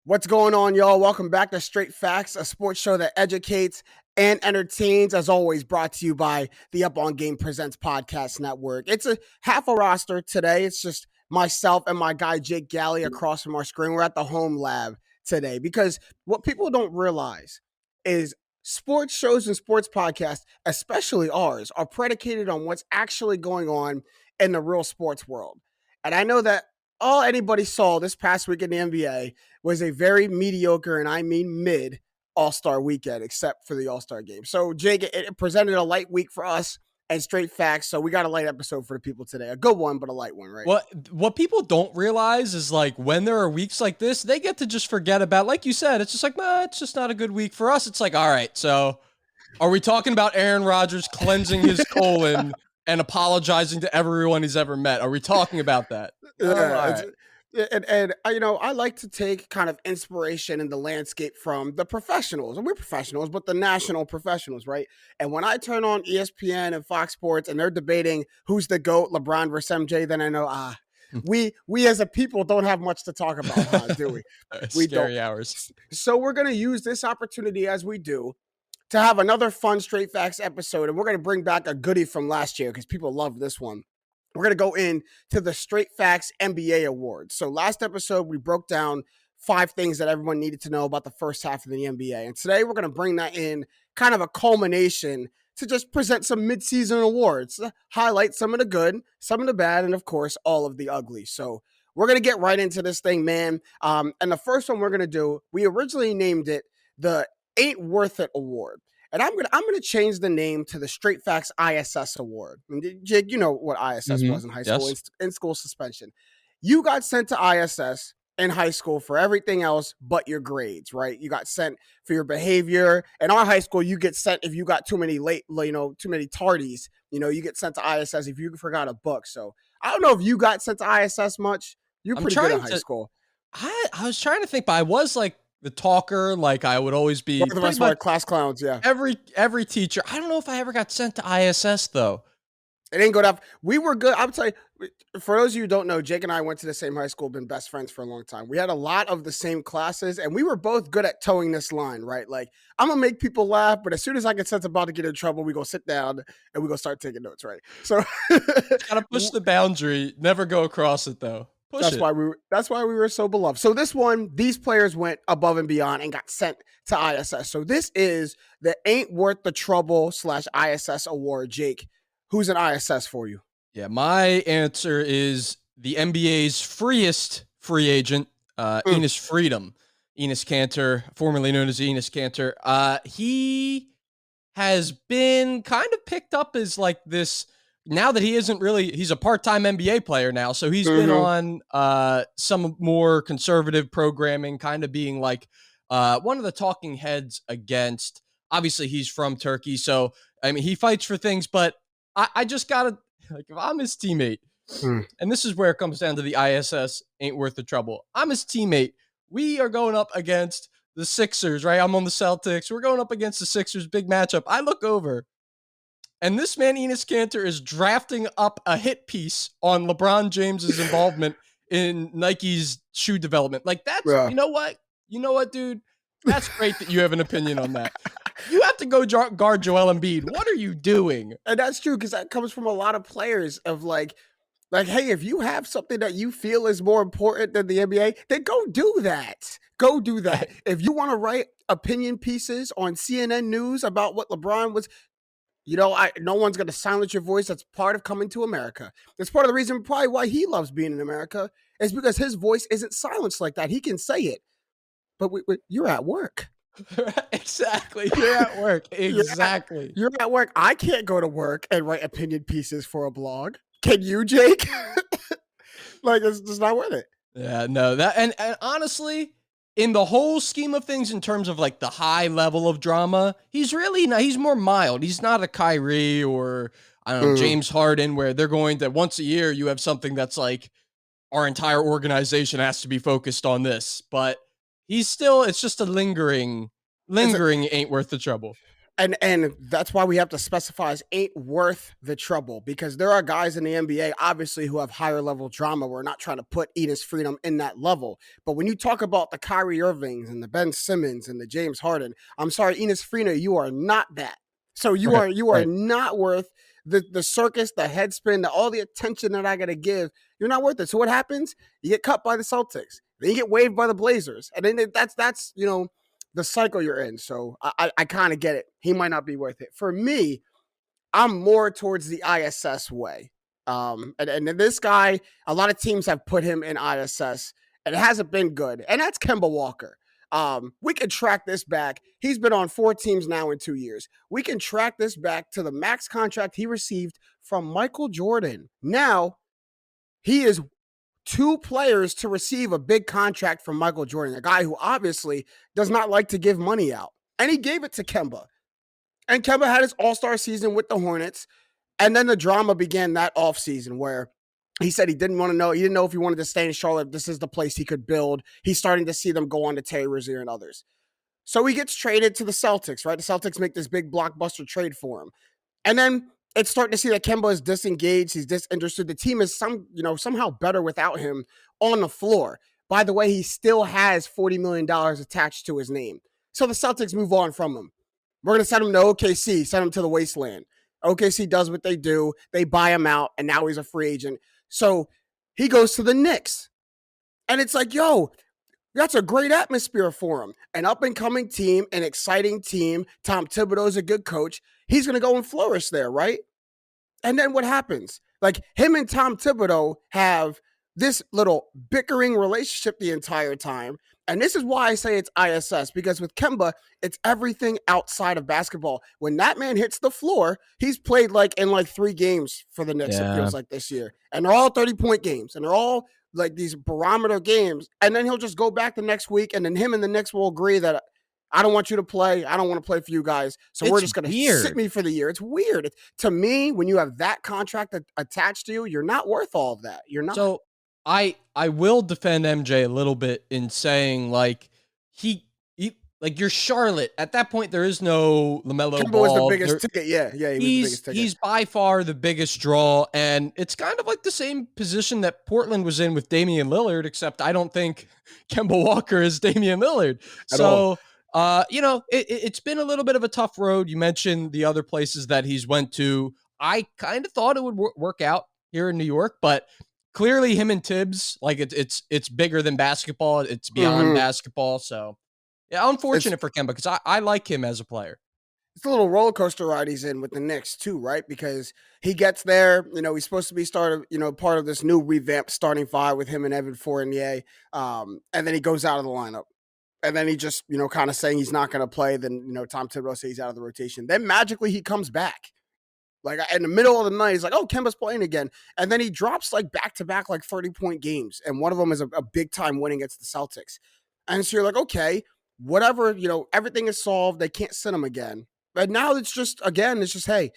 What's going on, y'all? Welcome back to Straight Facts, a sports show that educates and entertains, as always, brought to you by the Up On Game Presents Podcast Network. It's a half a roster today. It's just myself and my guy, Jake Galley, across from our screen. We're at the home lab today because what people don't realize is sports shows and sports podcasts, especially ours, are predicated on what's actually going on in the real sports world. And I know that all anybody saw this past week in the NBA was a very mediocre, and I mean mid, All-Star weekend, except for the All-Star game. So, Jake, it presented a light week for us and Straight Facts. So we got a light episode for the people today. A good one, but a light one, right? What people don't realize is, like, when there are weeks like this, they get to just forget about, like you said, it's just like, nah, it's just not a good week for us. It's like, all right, so are we talking about Aaron Rodgers cleansing his colon and apologizing to everyone he's ever met? Are we talking about that? Yeah, and I like to take kind of inspiration in the landscape from the professionals, and we're professionals, but the national professionals, right? And when I turn on ESPN and Fox Sports and they're debating who's the GOAT, LeBron versus MJ, then I know, we as a people don't have much to talk about, do we? We Scary don't. hours. So we're going to use this opportunity, as we do, to have another fun Straight Facts episode, and we're going to bring back a goodie from last year because people love this one. We're going to go into the Straight Facts NBA Awards. So last episode, we broke down 5 things that everyone needed to know about the first half of the NBA. And today we're going to bring that in kind of a culmination to just present some midseason awards, highlight some of the good, some of the bad, and of course, all of the ugly. So we're going to get right into this thing, man. And the first one we're going to do, we originally named it the Ain't Worth It Award. And I'm gonna change the name to the Straight Facts ISS Award. And Jake, you know what ISS was in high school, yes. in school suspension. You got sent to ISS in high school for everything else but your grades, right? You got sent for your behavior. In our high school, you get sent if you got too many too many tardies. You get sent to ISS if you forgot a book. So I don't know if you got sent to ISS much. You're pretty good in high school. I was trying to think, but I was like the talker, like I would always be. One of the rest of our class clowns, yeah. Every teacher. I don't know if I ever got sent to ISS though. It didn't go down. We were good. I'm telling you, for those of you who don't know, Jake and I went to the same high school, been best friends for a long time. We had a lot of the same classes, and we were both good at towing this line, right? Like, I'm gonna make people laugh, but as soon as I get sense about to get in trouble, we go sit down and we go start taking notes, right? So gotta push the boundary, never go across it though. That's why we were so beloved. So this one, these players went above and beyond and got sent to ISS. So this is the Ain't Worth the Trouble /ISS award. Jake, who's an ISS for you? Yeah, my answer is the NBA's freest free agent, Enes Freedom. Enes Kanter, formerly known as Enes Kanter. He has been kind of picked up as like this. Now that he's a part-time NBA player now, so he's been on some more conservative programming, kind of being like one of the talking heads against, obviously he's from Turkey, so I mean he fights for things, but I just gotta, like, if I'm his teammate, and this is where it comes down to the ISS ain't worth the trouble. I'm his teammate. We are going up against the Sixers, right? I'm on the Celtics. We're going up against the Sixers, big matchup. I look over, and this man, Enes Kanter, is drafting up a hit piece on LeBron James's involvement in Nike's shoe development. Like, that's, you know what, dude? That's great that you have an opinion on that. You have to go guard Joel Embiid. What are you doing? And that's true, because that comes from a lot of players of like, hey, if you have something that you feel is more important than the NBA, then go do that. Go do that. If you want to write opinion pieces on CNN News about what LeBron was, no one's going to silence your voice. That's part of coming to America. That's part of the reason probably why he loves being in America, is because his voice isn't silenced like that. He can say it, but you're at work. Exactly. You're at work. Exactly. You're at work. I can't go to work and write opinion pieces for a blog. Can you, Jake? Like, it's just not worth it. Yeah, no, that, and honestly, in the whole scheme of things, in terms of like the high level of drama, he's really not, he's more mild. He's not a Kyrie or, I don't know, James Harden, where they're going to once a year, you have something that's like, our entire organization has to be focused on this, but he's still, it's just a lingering ain't worth the trouble. And that's why we have to specify as ain't worth the trouble, because there are guys in the NBA obviously who have higher level drama. We're not trying to put Enos Freedom in that level. But when you talk about the Kyrie Irvings and the Ben Simmons and the James Harden, I'm sorry, Enos Freedom, you are not that. So you are not worth the circus, the headspin, all the attention that I got to give. You're not worth it. So what happens? You get cut by the Celtics. Then you get waived by the Blazers. And then that's the cycle you're in. So I kind of get it. He might not be worth it. For me, I'm more towards the ISS way. And this guy, a lot of teams have put him in ISS, and it hasn't been good. And that's Kemba Walker. We can track this back. He's been on 4 teams now in 2 years. We can track this back to the max contract he received from Michael Jordan. Now, he is 2 players to receive a big contract from Michael Jordan, a guy who obviously does not like to give money out. And he gave it to Kemba. And Kemba had his all-star season with the Hornets. And then the drama began that offseason where he said he didn't want to know. He didn't know if he wanted to stay in Charlotte. This is the place he could build. He's starting to see them go on to Terry Rozier and others. So he gets traded to the Celtics, right? The Celtics make this big blockbuster trade for him. And then it's starting to see that Kemba is disengaged. He's disinterested. The team is somehow better without him on the floor. By the way, he still has $40 million attached to his name. So the Celtics move on from him. We're going to send him to OKC, send him to the wasteland. OKC does what they do. They buy him out, and now he's a free agent. So he goes to the Knicks. And it's like, yo, that's a great atmosphere for him. An up-and-coming team, an exciting team. Tom Thibodeau's a good coach. He's going to go and flourish there, right? And then what happens? Like, him and Tom Thibodeau have this little bickering relationship the entire time. And this is why I say it's ISS, because with Kemba, it's everything outside of basketball. When that man hits the floor, he's played in 3 games for the Knicks, it feels like, this year. And they're all 30-point games. And they're all like these barometer games. And then he'll just go back the next week, and then him and the Knicks will agree that I don't want you to play. I don't want to play for you guys. So we're just going to sit me for the year. It's weird. To me, when you have that contract attached to you, you're not worth all of that. You're not. So I will defend MJ a little bit in saying, like, he like, you're Charlotte. At that point, there is no LaMelo Kemba Ball. was the biggest ticket. Yeah, he was the biggest ticket. He's by far the biggest draw, and it's kind of like the same position that Portland was in with Damian Lillard, except I don't think Kemba Walker is Damian Lillard. It's been a little bit of a tough road. You mentioned the other places that he's went to. I kind of thought it would work out here in New York, but clearly him and Tibbs, like, it's bigger than basketball. It's beyond basketball. So yeah, unfortunate for Kemba, because I like him as a player. It's a little roller coaster ride he's in with the Knicks too, right? Because he gets there, he's supposed to be part of this new revamped starting 5 with him and Evan Fournier. And then he goes out of the lineup. And then he just, kind of saying he's not going to play. Then, Tom Thibodeau says he's out of the rotation. Then magically he comes back. Like, in the middle of the night, he's like, oh, Kemba's playing again. And then he drops back-to-back 30-point games. And one of them is a big-time win against the Celtics. And so you're like, okay, whatever, everything is solved. They can't sit him again. But now it's just, hey,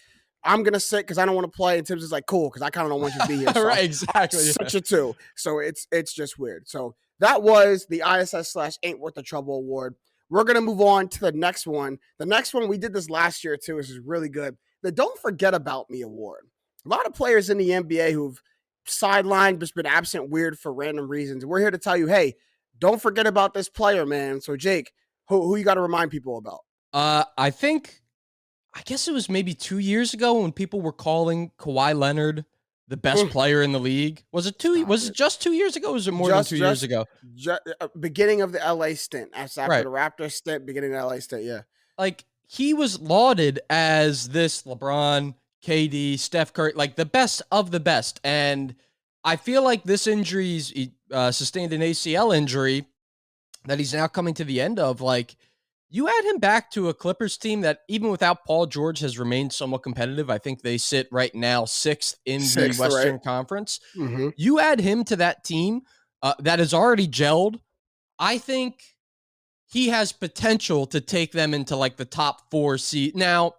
I'm going to sit because I don't want to play. And Tibbs is like, cool, because I kind of don't want you to be here. So right, exactly. Such a 2. So it's just weird. So that was the ISS / Ain't Worth the Trouble award. We're going to move on to the next one. The next one, we did this last year too, which is really good. The Don't Forget About Me award. A lot of players in the NBA who've sidelined, just been absent weird for random reasons. We're here to tell you, hey, don't forget about this player, man. So Jake, who you got to remind people about? I guess it was maybe 2 years ago when people were calling Kawhi Leonard the best player in the league. Was it just 2 years ago? Or was it more than 2 years ago? Beginning of the LA stint. After the Raptors stint, beginning of the LA stint, yeah. Like, he was lauded as this LeBron, KD, Steph Curry, like the best of the best. And I feel like this injury, he sustained an ACL injury that he's now coming to the end of. Like, you add him back to a Clippers team that, even without Paul George, has remained somewhat competitive. I think they sit right now 6th in the Western Conference. Mm-hmm. You add him to that team that has already gelled. I think he has potential to take them into the top 4 seed. Now,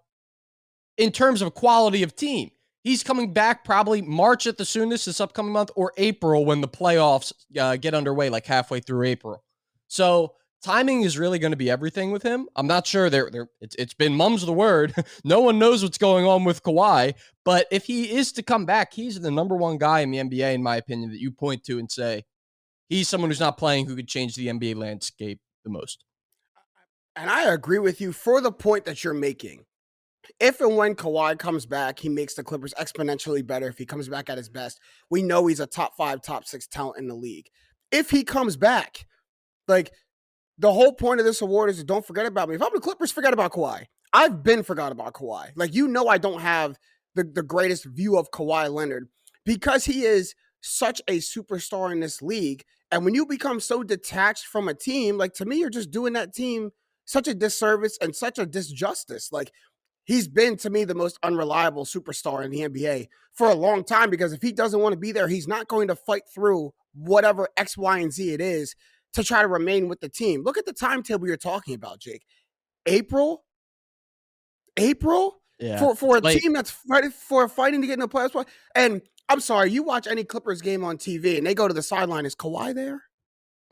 in terms of quality of team, he's coming back probably March at the soonest this upcoming month, or April when the playoffs get underway, halfway through April. So timing is really going to be everything with him. I'm not sure it's been mum's the word. No one knows what's going on with Kawhi, but if he is to come back, he's the number one guy in the NBA, in my opinion, that you point to and say, he's someone who's not playing who could change the NBA landscape the most. And I agree with you for the point that you're making. If and when Kawhi comes back, he makes the Clippers exponentially better. If he comes back at his best, we know he's a top 5, top 6 talent in the league. If he comes back, like, the whole point of this award is don't forget about me. If I'm the Clippers, forget about Kawhi. I've been forgot about Kawhi. Like, I don't have the greatest view of Kawhi Leonard because he is such a superstar in this league. And when you become so detached from a team, like, to me, you're just doing that team such a disservice and such a disjustice. Like, he's been, to me, the most unreliable superstar in the NBA for a long time because if he doesn't want to be there, he's not going to fight through whatever X, Y, and Z it is to try to remain with the team. Look at the timetable you're talking about, Jake. April Yeah. for a team that's fighting to get in the playoffs. And I'm sorry, you watch any Clippers game on TV and they go to the sideline. Is Kawhi there?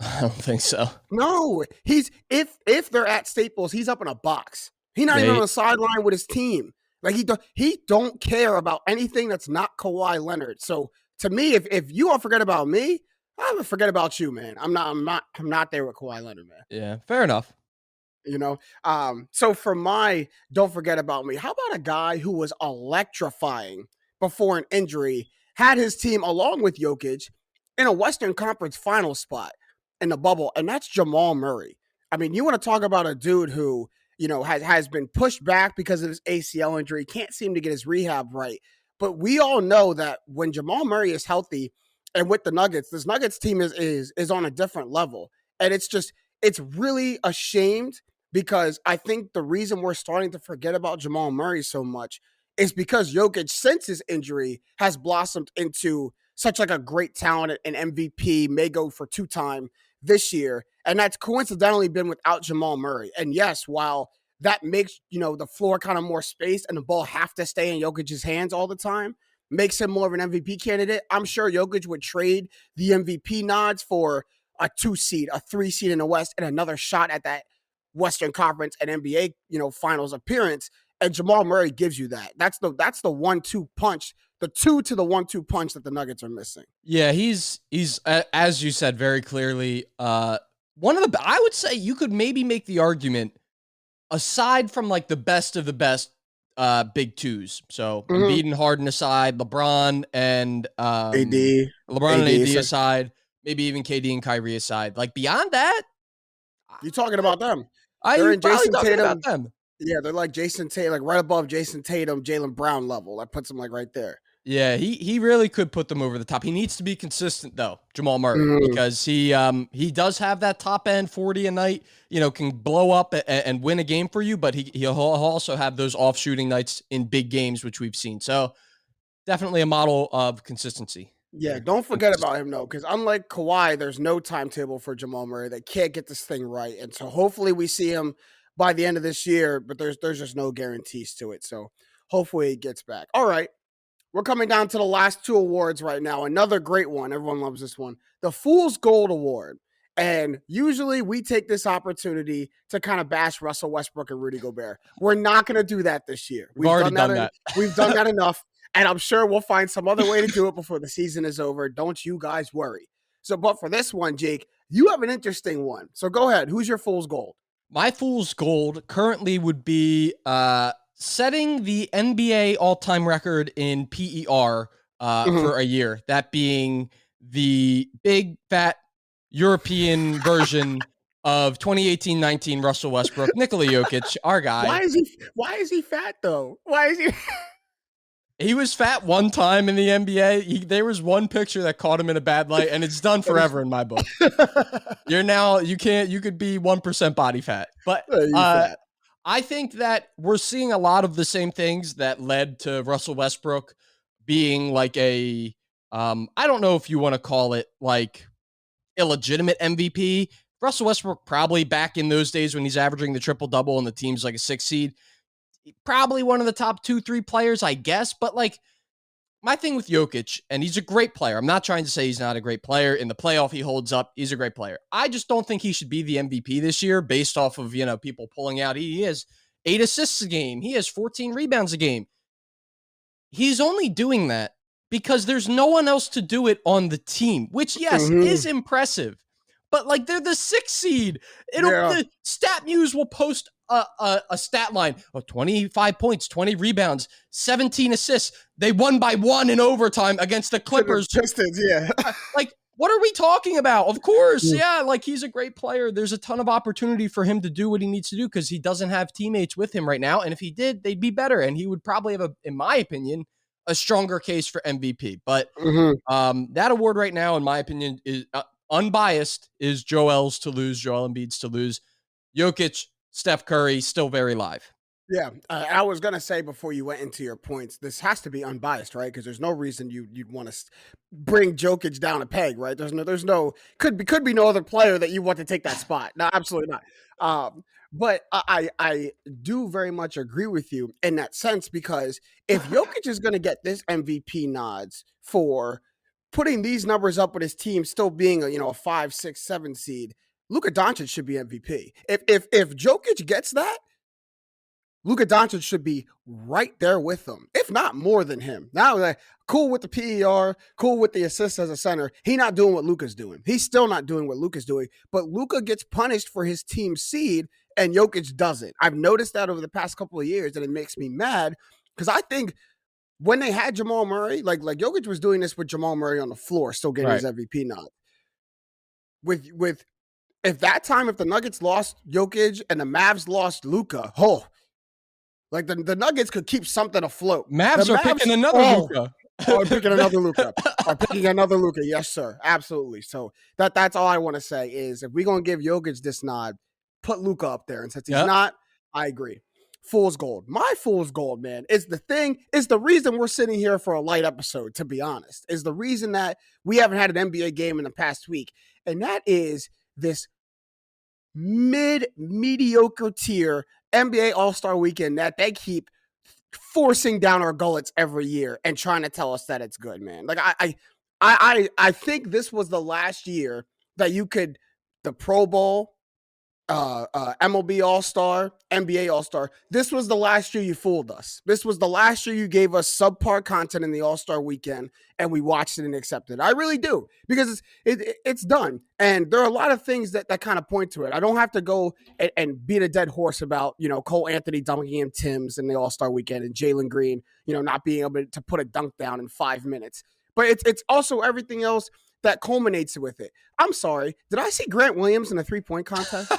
I don't think so. No, he's if they're at Staples, he's up in a box. He's not even on the sideline with his team. Like he don't care about anything that's not Kawhi Leonard. So to me, if you all forget about me, I would forget about you, man. I'm not there with Kawhi Leonard, man. Yeah, fair enough. So for my don't forget about me, how about a guy who was electrifying before an injury, had his team along with Jokic in a Western Conference final spot in the bubble, and that's Jamal Murray. I mean, you want to talk about a dude who, has been pushed back because of his ACL injury, can't seem to get his rehab right. But we all know that when Jamal Murray is healthy and with the Nuggets, this Nuggets team is on a different level. And it's really ashamed because I think the reason we're starting to forget about Jamal Murray so much is because Jokic, since his injury, has blossomed into such like a great talent and MVP, may go for 2-time this year. And that's coincidentally been without Jamal Murray. And yes, while that makes, the floor kind of more spaced and the ball have to stay in Jokic's hands all the time, makes him more of an MVP candidate. I'm sure Jokic would trade the MVP nods for a 2 seed, a 3 seed in the West, and another shot at that Western Conference and NBA, finals appearance. And Jamal Murray gives you that. That's the 1-2 punch, the 2 to the 1-2 punch that the Nuggets are missing. Yeah, he's as you said very clearly, one of the, I would say you could maybe make the argument, aside from like the best of the best big twos. So Embiid and Harden aside, LeBron and AD aside, maybe even KD and Kyrie aside. Like beyond that, you're talking about them. They're in Jason Tatum. Yeah, they're like Jason Tatum, like right above Jason Tatum, Jaylen Brown level. That puts them like right there. Yeah, he really could put them over the top. He needs to be consistent though, Jamal Murray, because he does have that top end 40 a night, can blow up and win a game for you, but he'll also have those off shooting nights in big games, which we've seen. So definitely a model of consistency. Yeah, don't forget about him though, because unlike Kawhi, there's no timetable for Jamal Murray. They can't get this thing right, and so hopefully we see him by the end of this year. But there's just no guarantees to it. So hopefully he gets back. All right. We're coming down to the last 2 awards right now. Another great one. Everyone loves this one. The Fool's Gold Award. And usually we take this opportunity to kind of bash Russell Westbrook and Rudy Gobert. We're not going to do that this year. We've already done that. We've done that enough. And I'm sure we'll find some other way to do it before the season is over. Don't you guys worry. So, but for this one, Jake, you have an interesting one. So go ahead. Who's your Fool's Gold? My Fool's Gold currently would be setting the NBA all-time record in PER for a year. That being the big, fat European version of 2018-19 Russell Westbrook, Nikola Jokic, our guy. Why is he fat, though? Why is he... He was fat one time in the NBA. There was one picture that caught him in a bad light, and it's done forever in my book. You could be 1% body fat. But I think that we're seeing a lot of the same things that led to Russell Westbrook being like I don't know if you want to call it like illegitimate MVP. Russell Westbrook probably back in those days when he's averaging the triple-double and the team's like a 6 seed, probably one of the top 2-3 players, I guess. But like my thing with Jokic, and he's a great player. I'm not trying to say he's not a great player. In the playoff, he holds up. He's a great player. I just don't think he should be the MVP this year based off of, people pulling out. He has 8 assists a game. He has 14 rebounds a game. He's only doing that because there's no one else to do it on the team, which, yes, is impressive. But, they're the 6th seed. The Stat Muse will post a stat line of 25 points, 20 rebounds, 17 assists. They won by 1 in overtime against the Clippers. Pistons, yeah. What are we talking about? Of course, he's a great player. There's a ton of opportunity for him to do what he needs to do because he doesn't have teammates with him right now. And if he did, they'd be better. And he would probably have, in my opinion, a stronger case for MVP. But that award right now, in my opinion, is unbiased, is Joel Embiid's to lose. Jokic, Steph Curry, still very live. Yeah, I was going to say before you went into your points, this has to be unbiased, right? Because there's no reason you'd want to bring Jokic down a peg, right? Could be no other player that you want to take that spot. No, absolutely not. But I do very much agree with you in that sense, because if Jokic is going to get this MVP nods for putting these numbers up with his team still being a 5, 6, 7 seed, Luka Doncic should be MVP. If Jokic gets that, Luka Doncic should be right there with him, if not more than him. Now, cool with the PER, cool with the assists as a center. He's not doing what Luka's doing. He's still not doing what Luka's doing. But Luka gets punished for his team seed, and Jokic doesn't. I've noticed that over the past couple of years, and it makes me mad because I think when they had Jamal Murray, like Jokic was doing this with Jamal Murray on the floor, still getting his MVP nod. If the Nuggets lost Jokic and the Mavs lost Luka, the Nuggets could keep something afloat. Mavs are picking another Luka. Picking another Luka. Yes, sir. Absolutely. So that's all I want to say is if we're going to give Jokic this nod, put Luka up there. And since he's not, I agree. Fool's gold. My fool's gold, man, is the reason we're sitting here for a light episode, to be honest, is the reason that we haven't had an NBA game in the past week. And that is this mediocre tier NBA All-Star Weekend that they keep forcing down our gullets every year and trying to tell us that it's good, man. I think this was the last year that you could the Pro Bowl, MLB All-Star, NBA All-Star. This was the last year you fooled us. This was the last year you gave us subpar content in the All-Star Weekend, and we watched it and accepted it. I really do, because it's done. And there are a lot of things that kind of point to it. I don't have to go and beat a dead horse about, Cole Anthony dunking in Tim's in the All-Star Weekend and Jalen Green, not being able to put a dunk down in 5 minutes. But it's also everything else that culminates with it. I'm sorry. Did I see Grant Williams in a 3-point contest?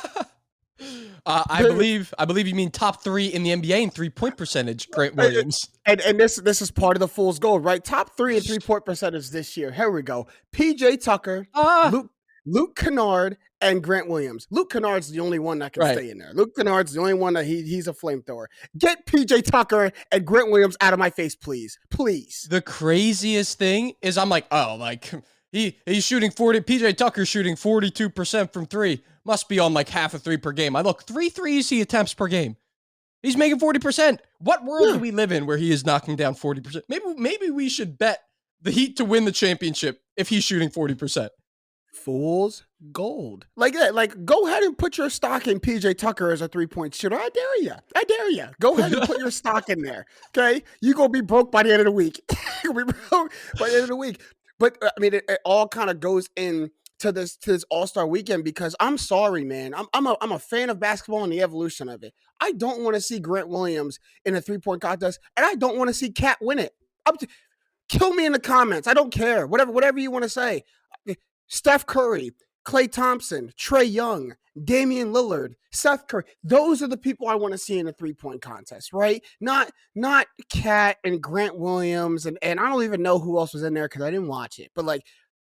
I believe you mean top 3 in the NBA in 3-point percentage, Grant Williams. And this is part of the fool's gold, right? Top 3 in 3-point percentage this year. Here we go. PJ Tucker, Luke Kennard, and Grant Williams. Luke Kennard's the only one that can stay in there. Luke Kennard's the only one that he's a flamethrower. Get PJ Tucker and Grant Williams out of my face, please. Please. The craziest thing is I'm like, he's shooting 40. PJ Tucker's shooting 42% from 3. Must be on half a 3 per game. I look, 3 threes he attempts per game. He's making 40%. What world do we live in where he is knocking down 40%? Maybe we should bet the Heat to win the championship if he's shooting 40%. Fool's gold. Go ahead and put your stock in PJ Tucker as a 3-point shooter. I dare you. Go ahead and put your stock in there. Okay? You're going to be broke by the end of the week. You'll be broke by the end of the week. But I mean, it all kind of goes in to this All-Star Weekend, because I'm sorry, man. I'm a fan of basketball and the evolution of it. I don't want to see Grant Williams in a 3-point contest, and I don't want to see Cat win it. Kill me in the comments. I don't care. Whatever you want to say. Steph Curry, Klay Thompson, Trae Young, Damian Lillard, Seth Curry. Those are the people I want to see in a 3-point contest, right? Not Cat and Grant Williams, and I don't even know who else was in there because I didn't watch it. But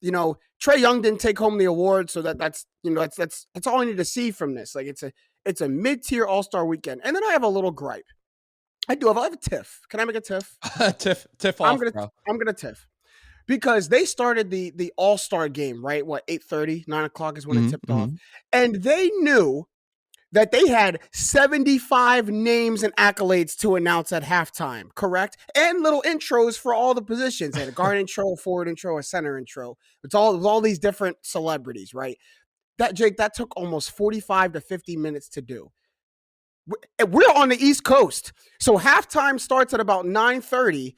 Trae Young didn't take home the award, so that's all I need to see from this. It's a mid-tier All-Star Weekend. And then I have a little gripe. I have a tiff. Can I make a tiff? Tiff off, I'm gonna tiff. Because they started the All-Star game, right? 8:30, 9 o'clock is when it tipped off. And they knew that they had 75 names and accolades to announce at halftime, correct? And little intros for all the positions. They had a guard intro, forward intro, a center intro. It's all these different celebrities, right? Jake, that took almost 45 to 50 minutes to do. We're on the East Coast. So halftime starts at about 9:30,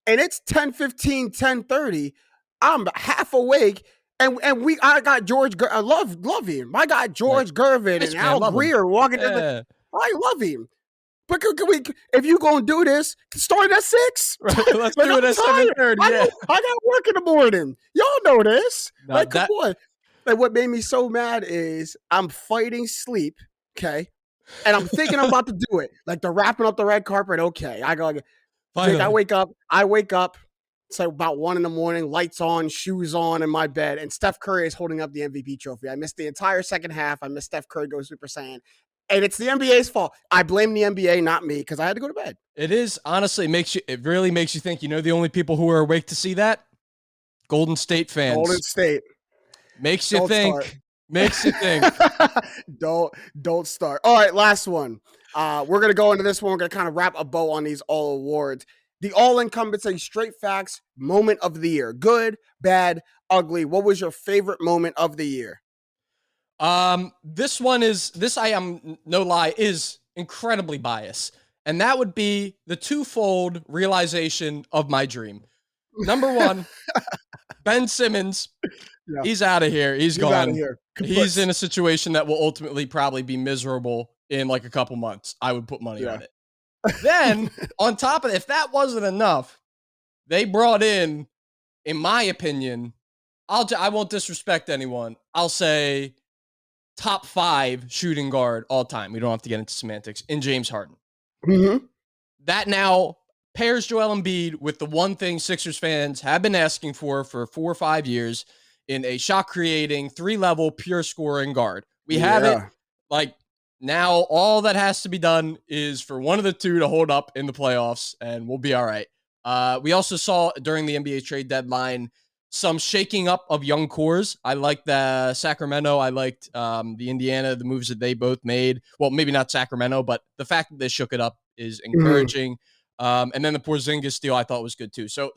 and it's 10:15, 10:30. I'm half awake. And I got George. I love him. I got George Gervin and Al Greer walking in the. I love him. But can we? If you gonna do this, start at 6. Right, let's do it at 7:30. Yeah. I got work in the morning. Y'all know this. No, come on. Like, what made me so mad is I'm fighting sleep. Okay, and I'm thinking I'm about to do it. Like they're wrapping up the red carpet. Okay, I go. I wake up. So about 1 a.m, lights on, shoes on in my bed, and Steph Curry is holding up the MVP trophy. I missed the entire second half. I missed Steph Curry go Super Saiyan. And it's the NBA's fault. I blame the NBA, not me, because I had to go to bed. It is, honestly, it really makes you think, the only people who are awake to see that? Golden State fans. Golden State. Makes you think. Makes you think. Don't start. All right, last one. We're going to go into this one. We're going to kind of wrap a bow on these all awards. The all-encompassing straight facts moment of the year. Good, bad, ugly. What was your favorite moment of the year? This I am no lie is incredibly biased. And that would be the twofold realization of my dream. Number one, Ben Simmons, he's out of here. He's gone. Out of here. He's in a situation that will ultimately probably be miserable in like a couple months. I would put money on it. Then, on top of it, if that wasn't enough, they brought in my opinion, I won't disrespect anyone. I'll say top 5 shooting guard all time. We don't have to get into semantics. In James Harden. Mm-hmm. That now pairs Joel Embiid with the one thing Sixers fans have been asking for 4 or 5 years in a shot-creating, 3-level, pure scoring guard. We have it. Like, now all that has to be done is for one of the two to hold up in the playoffs, and we'll be all right. We also saw during the NBA trade deadline some shaking up of young cores. I liked the Sacramento. I liked the Indiana, the moves that they both made. Well, maybe not Sacramento, but the fact that they shook it up is encouraging. And then the Porzingis deal I thought was good too. So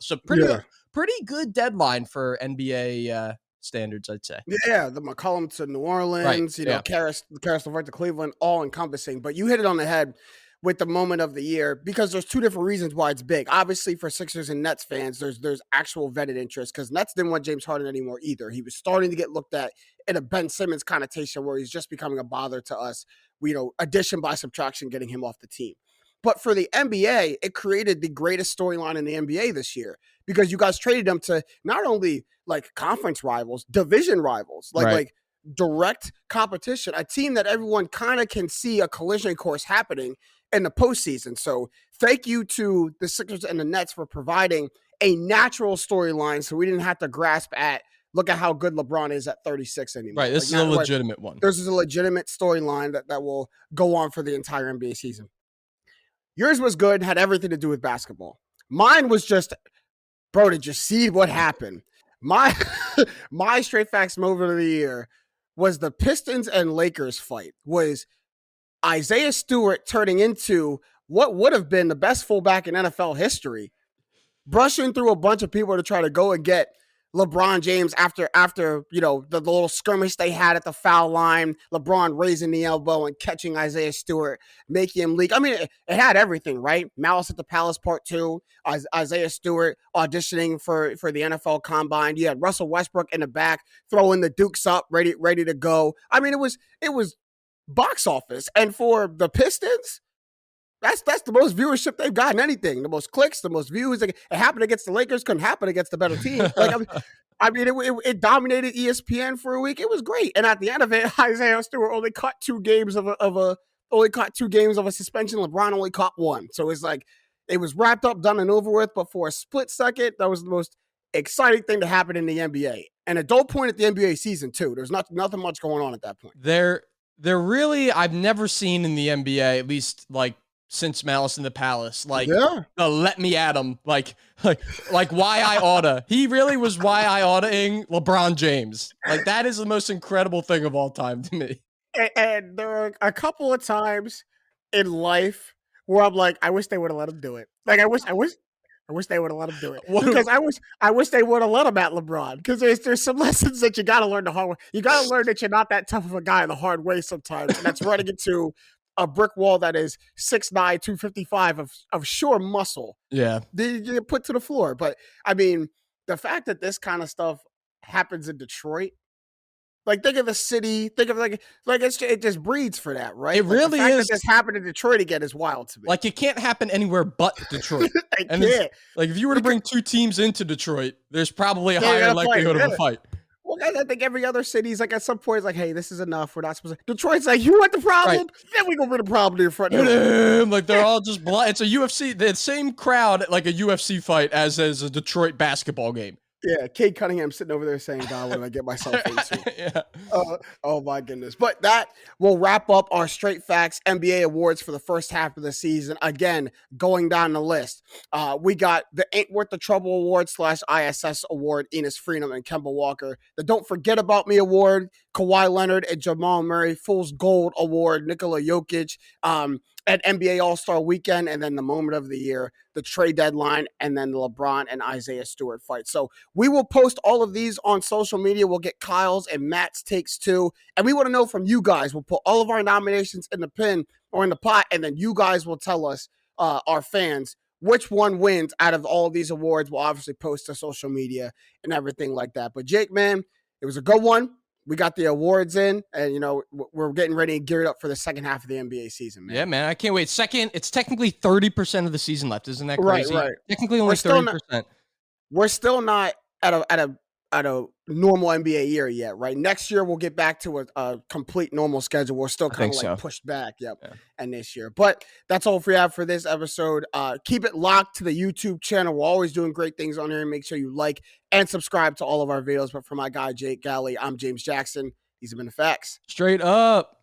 pretty good deadline for NBA standards, I'd say. Yeah, the McCollum to New Orleans, Karis LeVert to Cleveland, all encompassing. But you hit it on the head with the moment of the year, because there's two different reasons why it's big. Obviously, for Sixers and Nets fans, there's actual vetted interest, because Nets didn't want James Harden anymore either. He was starting to get looked at in a Ben Simmons connotation where he's just becoming a bother to us. Addition by subtraction, getting him off the team. But for the NBA, it created the greatest storyline in the NBA this year, because you guys traded them to not only like conference rivals, division rivals, like direct competition, a team that everyone kind of can see a collision course happening in the postseason. So thank you to the Sixers and the Nets for providing a natural storyline, so we didn't have to grasp at, look at how good LeBron is at 36 anymore. Right, this is a legitimate one. This is a legitimate storyline that will go on for the entire NBA season. Yours was good, had everything to do with basketball. Mine was just, bro, did you see what happened? My straight facts moment of the year was the Pistons and Lakers fight. Was Isaiah Stewart turning into what would have been the best fullback in NFL history, brushing through a bunch of people to try to go and get LeBron James after the little skirmish they had at the foul line, LeBron raising the elbow and catching Isaiah Stewart, making him leak. I mean, it had everything, right? Malice at the Palace Part 2, Isaiah Stewart auditioning for the NFL Combine. You had Russell Westbrook in the back throwing the Dukes up, ready to go. I mean, it was box office. And for the Pistons, that's the most viewership they've gotten anything. The most clicks, the most views. It happened against the Lakers, couldn't happen against the better team. It dominated ESPN for a week. It was great. And at the end of it, Isaiah Stewart only caught 2 games of a suspension. LeBron only caught 1. So it's like it was wrapped up, done and over with. But for a split second, that was the most exciting thing to happen in the NBA. And at that point at the NBA season too. There's nothing much going on at that point. They're really, I've never seen in the NBA, at least like since Malice in the Palace, let me at him, like why I oughta. He really was why I oughta-ing LeBron James. Like, that is the most incredible thing of all time to me. And there are a couple of times in life where I'm like, I wish they would have let him do it. Like, I wish they would have let him do it because I wish they would have let him at LeBron because there's some lessons that you got to learn the hard way. You got to learn that you're not that tough of a guy the hard way sometimes, and that's running into a brick wall that is 6'9", 255 of sure muscle. Yeah, you get put to the floor. But I mean, the fact that this kind of stuff happens in Detroit. Like, think of the city. Think of it just breeds for that, right? It really the fact is. that this happened in Detroit again is wild to me. Like, it can't happen anywhere but Detroit. And can't. Like, if you were to bring two teams into Detroit, there's probably a higher likelihood of a fight. Well, guys, I think every other city's like at some point, it's like, hey, this is enough. We're not supposed to. Detroit's like, you want the problem? Right. Then we gonna bring the problem to your front door. Like, they're all just blind. It's a UFC, the same crowd like a UFC fight as a Detroit basketball game. Yeah, Cade Cunningham sitting over there saying, God, what did I get myself into? Yeah. Oh, my goodness. But that will wrap up our Straight Facts NBA Awards for the first half of the season. Again, going down the list, we got the Ain't Worth the Trouble Award /ISS Award, Enes Freedom and Kemba Walker. The Don't Forget About Me Award, Kawhi Leonard and Jamal Murray. Fool's Gold Award, Nikola Jokic. At NBA All-Star Weekend, and then the moment of the year, the trade deadline, and then the LeBron and Isaiah Stewart fight. So we will post all of these on social media. We'll get Kyle's and Matt's takes too. And we want to know from you guys. We'll put all of our nominations in the pin or in the pot, and then you guys will tell us, our fans, which one wins out of all of these awards. We'll obviously post to social media and everything like that. But Jake, man, it was a good one. We got the awards in, and, we're getting ready and geared up for the second half of the NBA season, man. Yeah, man, I can't wait. It's technically 30% of the season left. Isn't that crazy? Right. Technically only 30%. We're still not at a normal NBA year yet, right? Next year, we'll get back to a complete normal schedule. We're still kind of pushed back, yeah. And this year. But that's all we have for this episode. Keep it locked to the YouTube channel. We're always doing great things on here. Make sure you like and subscribe to all of our videos. But for my guy, Jake Galley, I'm James Jackson. These have been the Facts. Straight up.